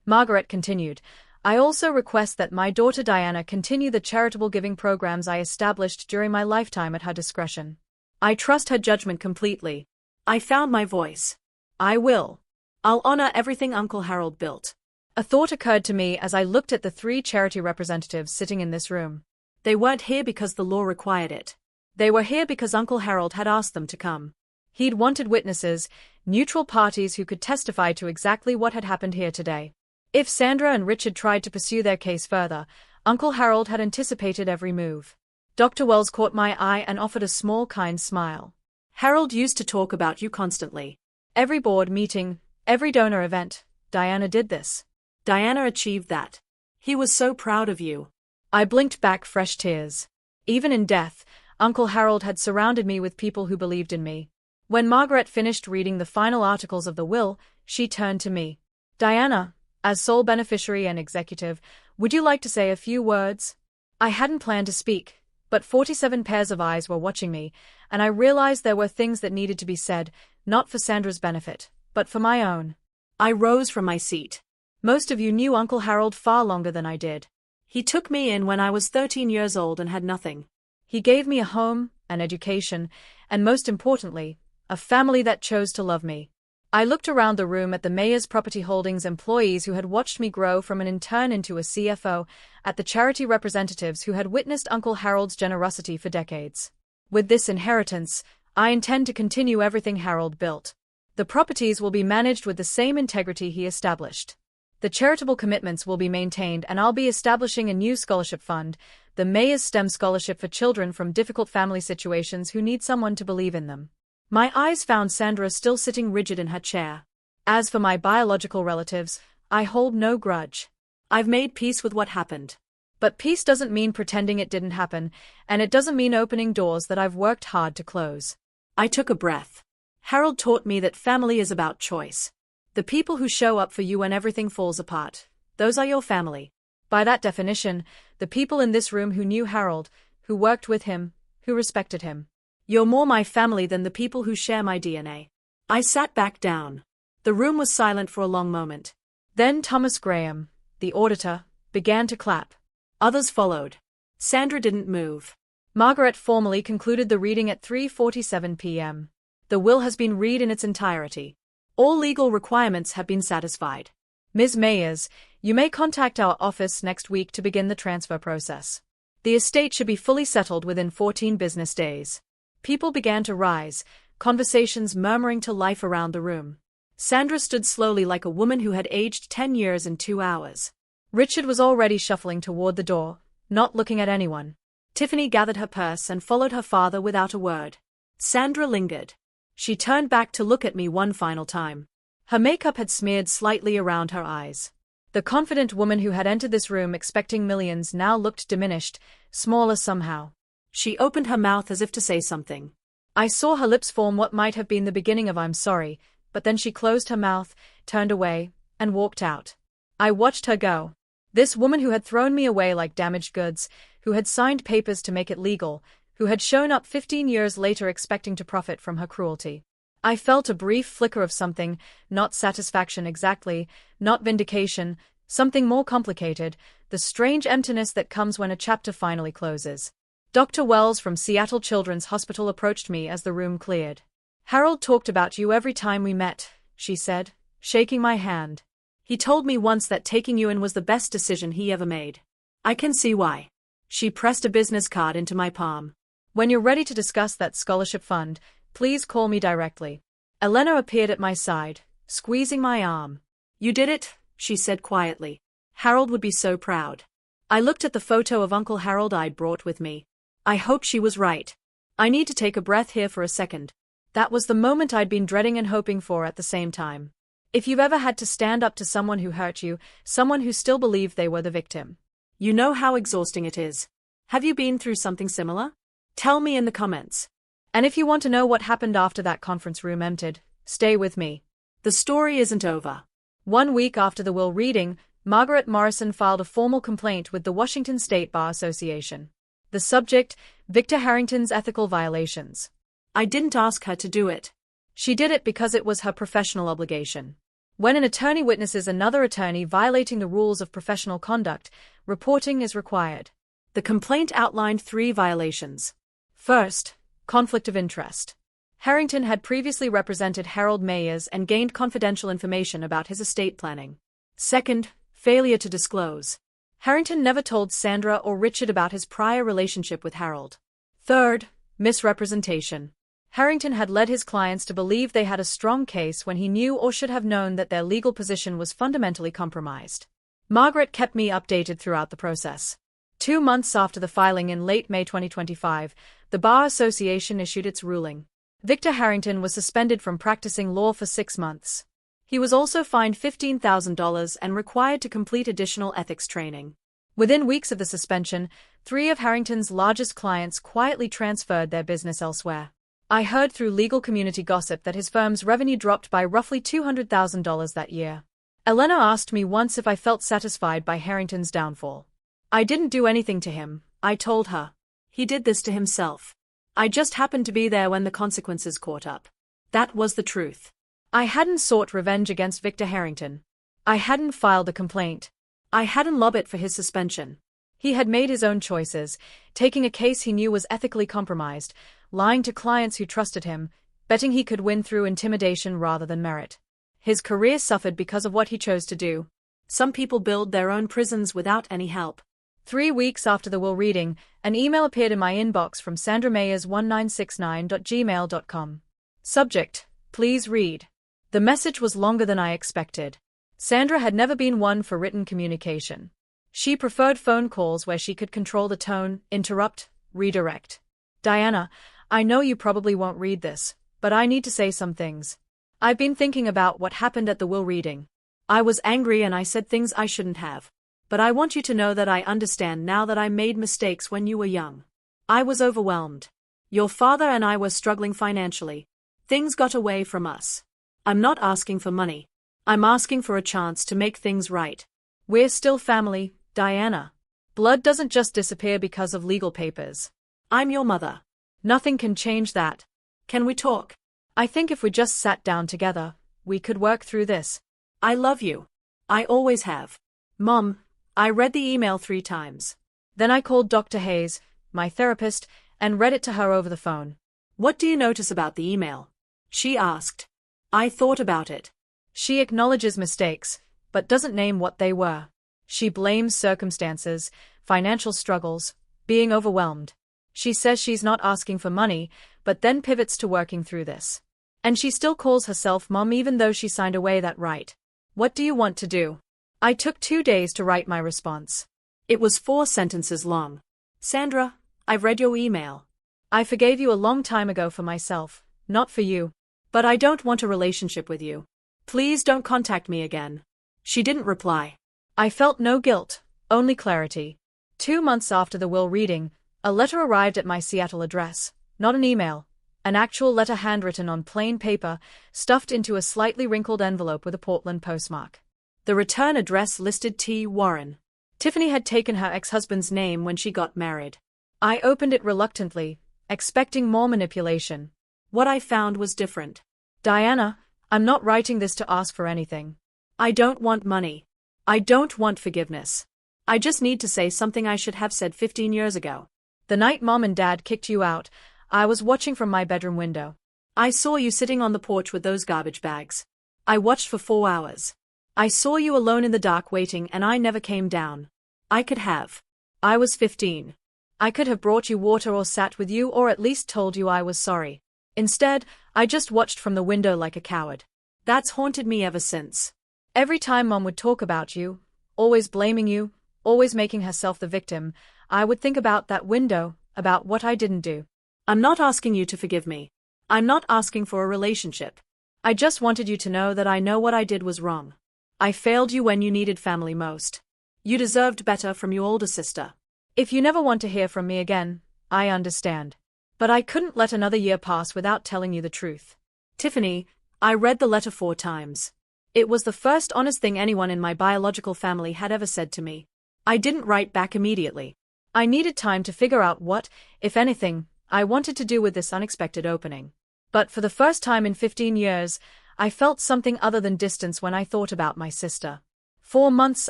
Margaret continued, I also request that my daughter Diana continue the charitable giving programs I established during my lifetime at her discretion. I trust her judgment completely. I found my voice. I will. I'll honor everything Uncle Harold built. A thought occurred to me as I looked at the 3 charity representatives sitting in this room. They weren't here because the law required it. They were here because Uncle Harold had asked them to come. He'd wanted witnesses, neutral parties who could testify to exactly what had happened here today. If Sandra and Richard tried to pursue their case further, Uncle Harold had anticipated every move. Dr. Wells caught my eye and offered a small, kind smile. Harold used to talk about you constantly. Every board meeting, every donor event, Diana did this. Diana achieved that. He was so proud of you. I blinked back fresh tears. Even in death, Uncle Harold had surrounded me with people who believed in me. When Margaret finished reading the final articles of the will, she turned to me. Diana, as sole beneficiary and executive, would you like to say a few words? I hadn't planned to speak, but 47 pairs of eyes were watching me, and I realized there were things that needed to be said, not for Sandra's benefit, but for my own. I rose from my seat. Most of you knew Uncle Harold far longer than I did. He took me in when I was 13 years old and had nothing. He gave me a home, an education, and most importantly, a family that chose to love me. I looked around the room at the mayor's property holdings employees who had watched me grow from an intern into a CFO, at the charity representatives who had witnessed Uncle Harold's generosity for decades. With this inheritance, I intend to continue everything Harold built. The properties will be managed with the same integrity he established. The charitable commitments will be maintained, and I'll be establishing a new scholarship fund, the Mayor's STEM Scholarship for children from difficult family situations who need someone to believe in them. My eyes found Sandra still sitting rigid in her chair. As for my biological relatives, I hold no grudge. I've made peace with what happened. But peace doesn't mean pretending it didn't happen, and it doesn't mean opening doors that I've worked hard to close. I took a breath. Harold taught me that family is about choice. The people who show up for you when everything falls apart, those are your family. By that definition, the people in this room who knew Harold, who worked with him, who respected him. You're more my family than the people who share my DNA. I sat back down. The room was silent for a long moment. Then Thomas Graham, the auditor, began to clap. Others followed. Sandra didn't move. Margaret formally concluded the reading at 3:47 p.m. The will has been read in its entirety. All legal requirements have been satisfied. Ms. Mayers, you may contact our office next week to begin the transfer process. The estate should be fully settled within 14 business days. People began to rise, conversations murmuring to life around the room. Sandra stood slowly like a woman who had aged 10 years in 2 hours. Richard was already shuffling toward the door, not looking at anyone. Tiffany gathered her purse and followed her father without a word. Sandra lingered. She turned back to look at me one final time. Her makeup had smeared slightly around her eyes. The confident woman who had entered this room expecting millions now looked diminished, smaller somehow. She opened her mouth as if to say something. I saw her lips form what might have been the beginning of "I'm sorry," but then she closed her mouth, turned away, and walked out. I watched her go. This woman who had thrown me away like damaged goods, who had signed papers to make it legal, who had shown up 15 years later expecting to profit from her cruelty. I felt a brief flicker of something, not satisfaction exactly, not vindication, something more complicated, the strange emptiness that comes when a chapter finally closes. Dr. Wells from Seattle Children's Hospital approached me as the room cleared. "Harold talked about you every time we met," she said, shaking my hand. "He told me once that taking you in was the best decision he ever made. I can see why." She pressed a business card into my palm. "When you're ready to discuss that scholarship fund, please call me directly." Elena appeared at my side, squeezing my arm. "You did it," she said quietly. "Harold would be so proud." I looked at the photo of Uncle Harold I'd brought with me. I hope she was right. I need to take a breath here for a second. That was the moment I'd been dreading and hoping for at the same time. If you've ever had to stand up to someone who hurt you, someone who still believed they were the victim, you know how exhausting it is. Have you been through something similar? Tell me in the comments. And if you want to know what happened after that conference room emptied, stay with me. The story isn't over. 1 week after the will reading, Margaret Morrison filed a formal complaint with the Washington State Bar Association. The subject, Victor Harrington's ethical violations. I didn't ask her to do it. She did it because it was her professional obligation. When an attorney witnesses another attorney violating the rules of professional conduct, reporting is required. The complaint outlined 3 violations. First, conflict of interest. Harrington had previously represented Harold Mayers and gained confidential information about his estate planning. Second, failure to disclose. Harrington never told Sandra or Richard about his prior relationship with Harold. Third, misrepresentation. Harrington had led his clients to believe they had a strong case when he knew or should have known that their legal position was fundamentally compromised. Margaret kept me updated throughout the process. 2 months after the filing in late May 2025, the Bar Association issued its ruling. Victor Harrington was suspended from practicing law for 6 months. He was also fined $15,000 and required to complete additional ethics training. Within weeks of the suspension, 3 of Harrington's largest clients quietly transferred their business elsewhere. I heard through legal community gossip that his firm's revenue dropped by roughly $200,000 that year. Elena asked me once if I felt satisfied by Harrington's downfall. I didn't do anything to him, I told her. He did this to himself. I just happened to be there when the consequences caught up. That was the truth. I hadn't sought revenge against Victor Harrington. I hadn't filed a complaint. I hadn't lobbied for his suspension. He had made his own choices, taking a case he knew was ethically compromised, lying to clients who trusted him, betting he could win through intimidation rather than merit. His career suffered because of what he chose to do. Some people build their own prisons without any help. 3 weeks after the will reading, an email appeared in my inbox from sandrameyers1969@gmail.com. Subject: Please read. The message was longer than I expected. Sandra had never been one for written communication. She preferred phone calls where she could control the tone, interrupt, redirect. Diana, I know you probably won't read this, but I need to say some things. I've been thinking about what happened at the will reading. I was angry and I said things I shouldn't have. But I want you to know that I understand now that I made mistakes when you were young. I was overwhelmed. Your father and I were struggling financially. Things got away from us. I'm not asking for money. I'm asking for a chance to make things right. We're still family, Diana. Blood doesn't just disappear because of legal papers. I'm your mother. Nothing can change that. Can we talk? I think if we just sat down together, we could work through this. I love you. I always have. Mom, I read the email 3 times. Then I called Dr. Hayes, my therapist, and read it to her over the phone. What do you notice about the email? She asked. I thought about it. She acknowledges mistakes, but doesn't name what they were. She blames circumstances, financial struggles, being overwhelmed. She says she's not asking for money, but then pivots to working through this. And she still calls herself Mom even though she signed away that right. What do you want to do? I took 2 days to write my response. It was 4 sentences long. Sandra, I've read your email. I forgave you a long time ago for myself, not for you. But I don't want a relationship with you. Please don't contact me again. She didn't reply. I felt no guilt, only clarity. 2 months after the will reading, a letter arrived at my Seattle address, not an email, an actual letter handwritten on plain paper, stuffed into a slightly wrinkled envelope with a Portland postmark. The return address listed T. Warren. Tiffany had taken her ex-husband's name when she got married. I opened it reluctantly, expecting more manipulation. What I found was different. Diana, I'm not writing this to ask for anything. I don't want money. I don't want forgiveness. I just need to say something I should have said 15 years ago. The night Mom and Dad kicked you out, I was watching from my bedroom window. I saw you sitting on the porch with those garbage bags. I watched for 4 hours. I saw you alone in the dark waiting and I never came down. I could have. I was 15. I could have brought you water or sat with you or at least told you I was sorry. Instead, I just watched from the window like a coward. That's haunted me ever since. Every time Mom would talk about you, always blaming you, always making herself the victim, I would think about that window, about what I didn't do. I'm not asking you to forgive me. I'm not asking for a relationship. I just wanted you to know that I know what I did was wrong. I failed you when you needed family most. You deserved better from your older sister. If you never want to hear from me again, I understand. But I couldn't let another year pass without telling you the truth. Tiffany, I read the letter 4 times. It was the first honest thing anyone in my biological family had ever said to me. I didn't write back immediately. I needed time to figure out what, if anything, I wanted to do with this unexpected opening. But for the first time in 15 years, I felt something other than distance when I thought about my sister. 4 months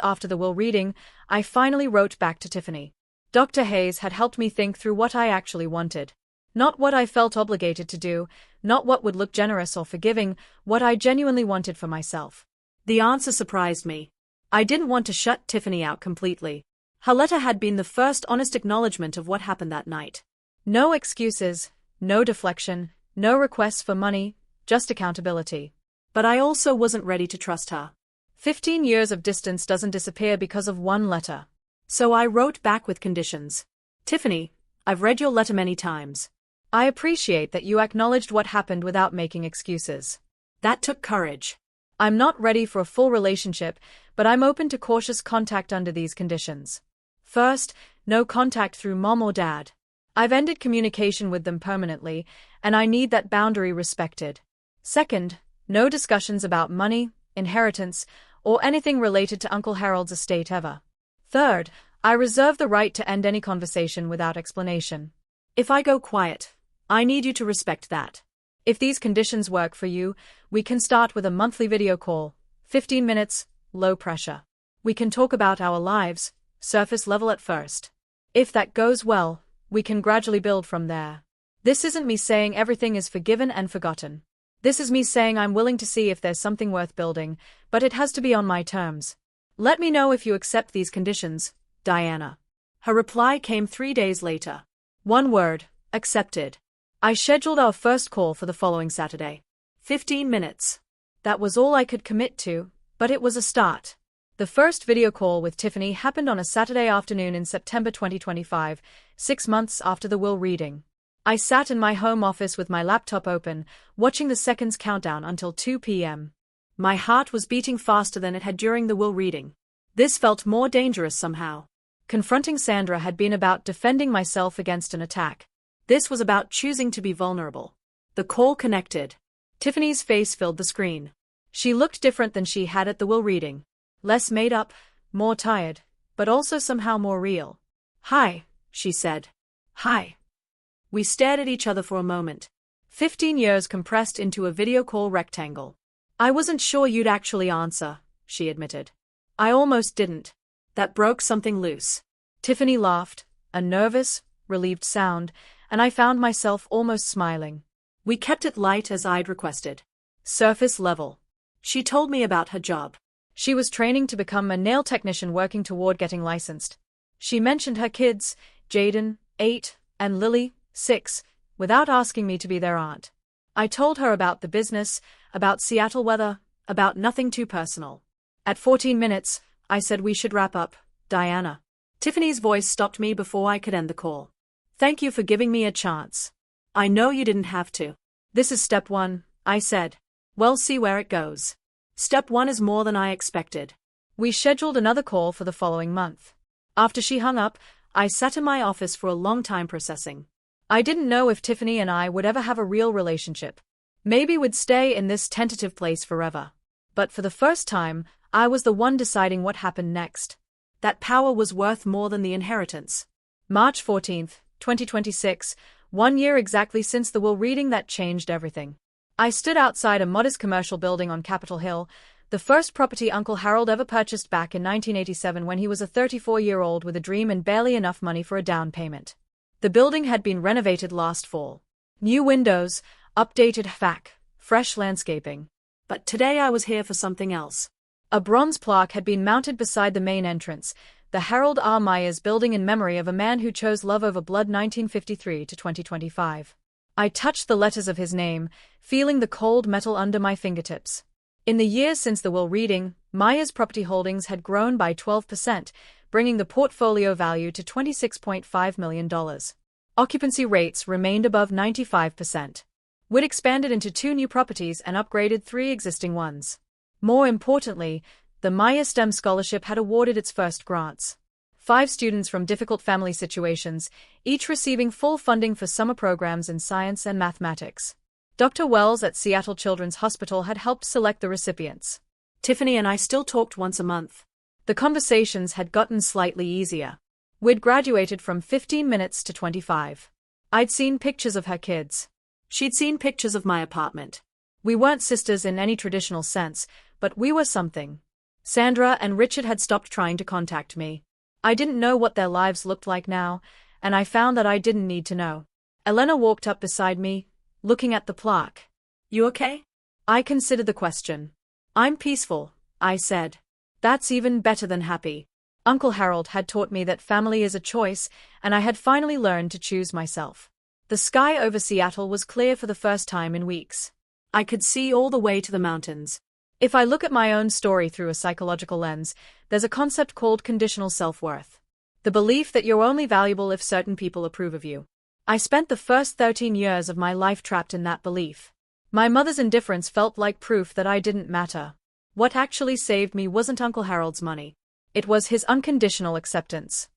after the will reading, I finally wrote back to Tiffany. Dr. Hayes had helped me think through what I actually wanted. Not what I felt obligated to do, not what would look generous or forgiving, what I genuinely wanted for myself. The answer surprised me. I didn't want to shut Tiffany out completely. Her letter had been the first honest acknowledgement of what happened that night. No excuses, no deflection, no requests for money, just accountability. But I also wasn't ready to trust her. 15 years of distance doesn't disappear because of one letter. So I wrote back with conditions. Tiffany, I've read your letter many times. I appreciate that you acknowledged what happened without making excuses. That took courage. I'm not ready for a full relationship, but I'm open to cautious contact under these conditions. First, no contact through mom or dad. I've ended communication with them permanently, and I need that boundary respected. Second, no discussions about money, inheritance, or anything related to Uncle Harold's estate ever. Third, I reserve the right to end any conversation without explanation. If I go quiet, I need you to respect that. If these conditions work for you, we can start with a monthly video call, 15 minutes, low pressure. We can talk about our lives, surface level at first. If that goes well, we can gradually build from there. This isn't me saying everything is forgiven and forgotten. This is me saying I'm willing to see if there's something worth building, but it has to be on my terms. Let me know if you accept these conditions, Diana. Her reply came 3 days later. One word, accepted. I scheduled our first call for the following Saturday. 15 minutes. That was all I could commit to, but it was a start. The first video call with Tiffany happened on a Saturday afternoon in September 2025, 6 months after the will reading. I sat in my home office with my laptop open, watching the seconds countdown until 2 p.m. My heart was beating faster than it had during the will reading. This felt more dangerous somehow. Confronting Sandra had been about defending myself against an attack. This was about choosing to be vulnerable. The call connected. Tiffany's face filled the screen. She looked different than she had at the will reading. Less made up, more tired, but also somehow more real. "Hi," she said. "Hi." We stared at each other for a moment. 15 years compressed into a video call rectangle. "I wasn't sure you'd actually answer," she admitted. "I almost didn't." That broke something loose. Tiffany laughed, a nervous, relieved sound, and I found myself almost smiling. We kept it light as I'd requested. Surface level. She told me about her job. She was training to become a nail technician working toward getting licensed. She mentioned her kids, Jaden, 8, and Lily, 6, without asking me to be their aunt. I told her about the business, about Seattle weather, about nothing too personal. At 14 minutes, I said we should wrap up, Diana. Tiffany's voice stopped me before I could end the call. "Thank you for giving me a chance. I know you didn't have to." "This is step 1, I said. "We'll see where it goes." Step 1 is more than I expected. We scheduled another call for the following month. After she hung up, I sat in my office for a long time processing. I didn't know if Tiffany and I would ever have a real relationship. Maybe we'd stay in this tentative place forever. But for the first time, I was the one deciding what happened next. That power was worth more than the inheritance. March 14th, 2026, 1 year exactly since the will reading that changed everything. I stood outside a modest commercial building on Capitol Hill, the first property Uncle Harold ever purchased back in 1987 when he was a 34-year-old with a dream and barely enough money for a down payment. The building had been renovated last fall. New windows, updated HVAC, fresh landscaping. But today I was here for something else. A bronze plaque had been mounted beside the main entrance, the Harold R. Myers Building in memory of a man who chose love over blood 1953 to 2025. I touched the letters of his name, feeling the cold metal under my fingertips. In the years since the will reading, Myers' property holdings had grown by 12%, bringing the portfolio value to $26.5 million. Occupancy rates remained above 95%. We'd expanded into 2 new properties and upgraded 3 existing ones. More importantly, the Myers STEM Scholarship had awarded its first grants. 5 students from difficult family situations, each receiving full funding for summer programs in science and mathematics. Dr. Wells at Seattle Children's Hospital had helped select the recipients. Tiffany and I still talked once a month. The conversations had gotten slightly easier. We'd graduated from 15 minutes to 25. I'd seen pictures of her kids. She'd seen pictures of my apartment. We weren't sisters in any traditional sense, but we were something. Sandra and Richard had stopped trying to contact me. I didn't know what their lives looked like now, and I found that I didn't need to know. Elena walked up beside me, looking at the plaque. "You okay?" I considered the question. "I'm peaceful," I said. "That's even better than happy." Uncle Harold had taught me that family is a choice, and I had finally learned to choose myself. The sky over Seattle was clear for the first time in weeks. I could see all the way to the mountains. If I look at my own story through a psychological lens, there's a concept called conditional self-worth. The belief that you're only valuable if certain people approve of you. I spent the first 13 years of my life trapped in that belief. My mother's indifference felt like proof that I didn't matter. What actually saved me wasn't Uncle Harold's money. It was his unconditional acceptance.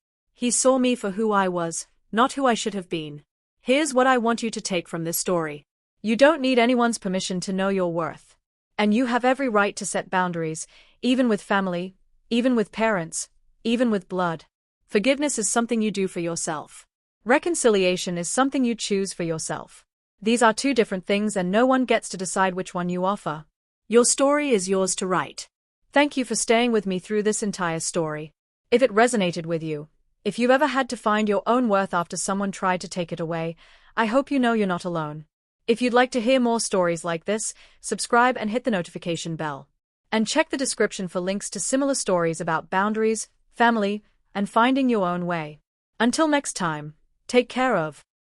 He saw me for who I was, not who I should have been. Here's what I want you to take from this story. You don't need anyone's permission to know your worth. And you have every right to set boundaries, even with family, even with parents, even with blood. Forgiveness is something you do for yourself. Reconciliation is something you choose for yourself. These are two different things and no one gets to decide which one you offer. Your story is yours to write. Thank you for staying with me through this entire story. If it resonated with you, if you've ever had to find your own worth after someone tried to take it away, I hope you know you're not alone. If you'd like to hear more stories like this, subscribe and hit the notification bell. And check the description for links to similar stories about boundaries, family, and finding your own way. Until next time, take care of